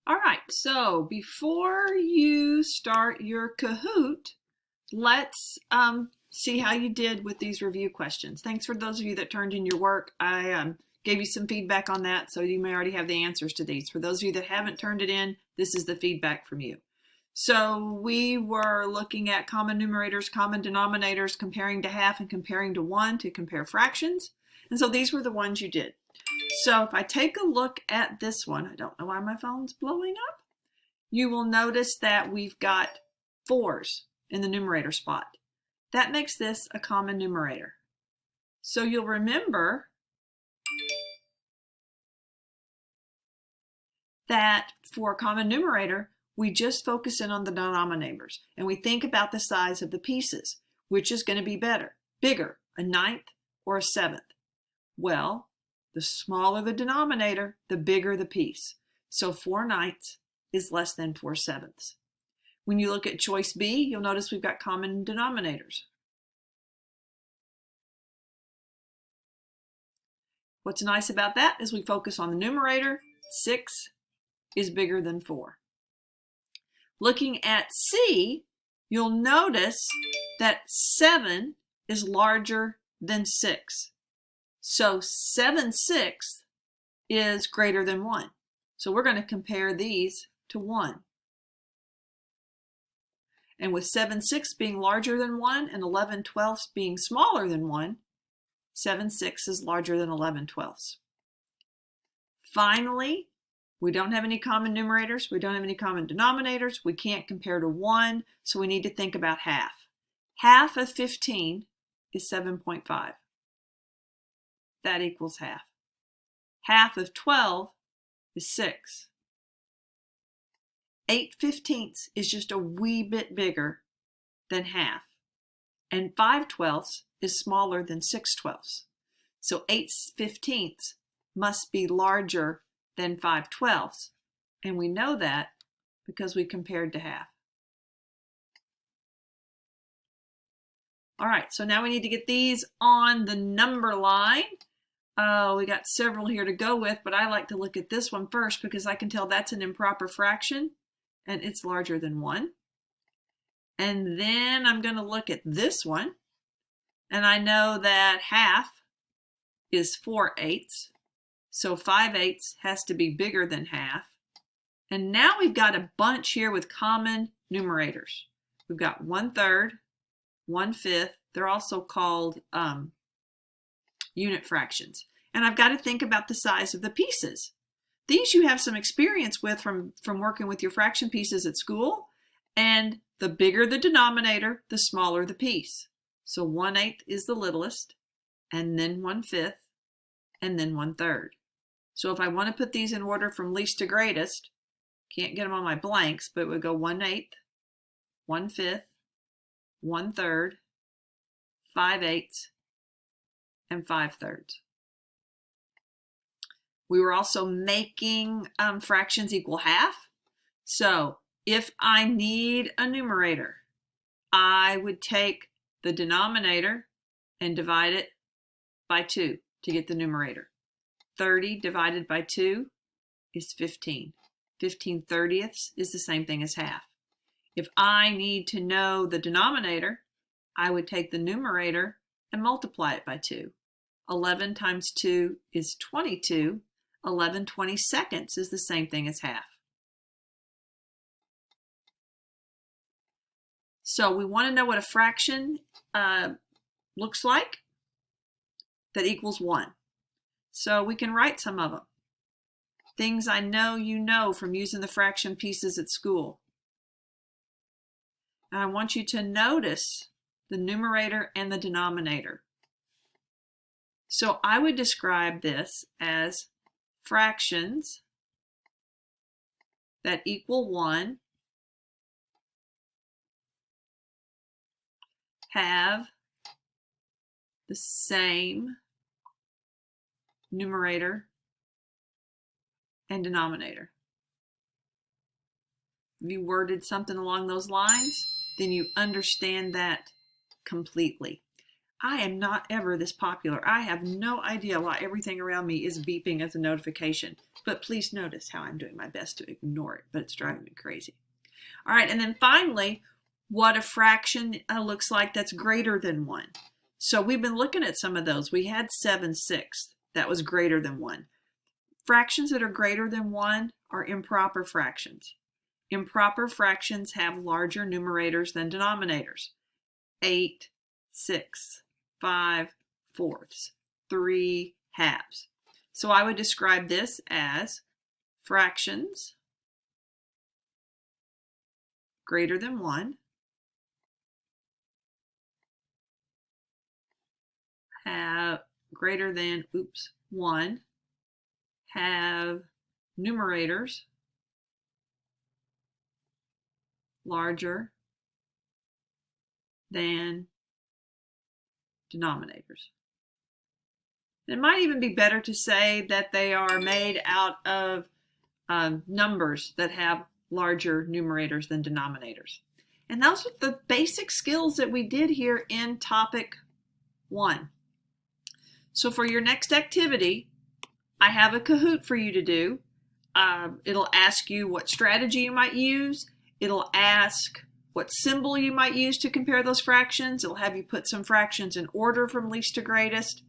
All right, so before you start your Kahoot, let's see how you did with these review questions. Thanks for those of you that turned in your work. I gave you some feedback on that, so you may already have the answers to these. For those of you that haven't turned it in, this is the feedback from you. So we were looking at common numerators, common denominators, comparing to half and comparing to 1 to compare fractions. And so these were the ones you did. So if I take a look at this one, I don't know why my phone's blowing up. You will notice that we've got 4s in the numerator spot. That makes this a common numerator. So you'll remember that for a common numerator, we just focus in on the denominators and we think about the size of the pieces, which is going to be bigger, a ninth or a seventh. Well, the smaller the denominator, the bigger the piece. So 4/9 is less than 4/7. When you look at choice B, you'll notice we've got common denominators. What's nice about that is we focus on the numerator. 6 is bigger than 4. Looking at C, you'll notice that 7 is larger than 6. So 7/6 is greater than 1. So we're going to compare these to 1. And with 7/6 being larger than 1 and 11/12 being smaller than 1, 7/6 is larger than 11/12. Finally, we don't have any common numerators. We don't have any common denominators. We can't compare to 1, so we need to think about half. Half of 15 is 7.5. That equals half. Half of 12 is 6. 8/15 is just a wee bit bigger than half. And 5/12 is smaller than 6/12. So 8/15 must be larger than 5/12. And we know that because we compared to half. All right, so now we need to get these on the number line. We got several here to go with, but I like to look at this one first because I can tell that's an improper fraction and it's larger than 1. And then I'm going to look at this one, and I know that half is 4/8, so 5/8 has to be bigger than half. And now we've got a bunch here with common numerators. We've got 1/3, 1/5. They're also called unit fractions. And I've got to think about the size of the pieces. These you have some experience with from working with your fraction pieces at school. And the bigger the denominator, the smaller the piece. So 1/8 is the littlest, and then 1/5, and then 1/3. So if I want to put these in order from least to greatest, can't get them on my blanks, but it would go 1/8, 1/5, 1/3, 5/8, and 5/3. We were also making fractions equal half. So if I need a numerator, I would take the denominator and divide it by 2 to get the numerator. 30 divided by 2 is 15. 15/30 is the same thing as half. If I need to know the denominator, I would take the numerator and multiply it by 2. 11 times 2 is 22. 11/22 is the same thing as half. So we want to know what a fraction looks like that equals 1. So we can write some of them. Things I know you know from using the fraction pieces at school. And I want you to notice the numerator and the denominator. So I would describe this as fractions that equal 1 have the same numerator and denominator. If you worded something along those lines, then you understand that completely. I am not ever this popular. I have no idea why everything around me is beeping as a notification. But please notice how I'm doing my best to ignore it, but it's driving me crazy. All right, and then finally, what a fraction looks like that's greater than 1. So we've been looking at some of those. We had 7/6. That was greater than 1. Fractions that are greater than 1 are improper fractions. Improper fractions have larger numerators than denominators. 8/6, 5/4, 3/2. So I would describe this as fractions greater than 1 have greater than 1 have numerators larger than denominators. It might even be better to say that they are made out of numbers that have larger numerators than denominators. And those are the basic skills that we did here in topic 1. So for your next activity, I have a Kahoot for you to do. It'll ask you what strategy you might use. It'll ask what symbol you might use to compare those fractions. It'll have you put some fractions in order from least to greatest.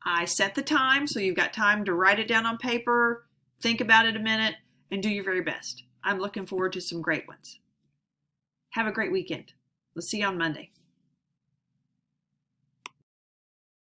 I set the time, so you've got time to write it down on paper, think about it a minute, and do your very best. I'm looking forward to some great ones. Have a great weekend. We'll see you on Monday.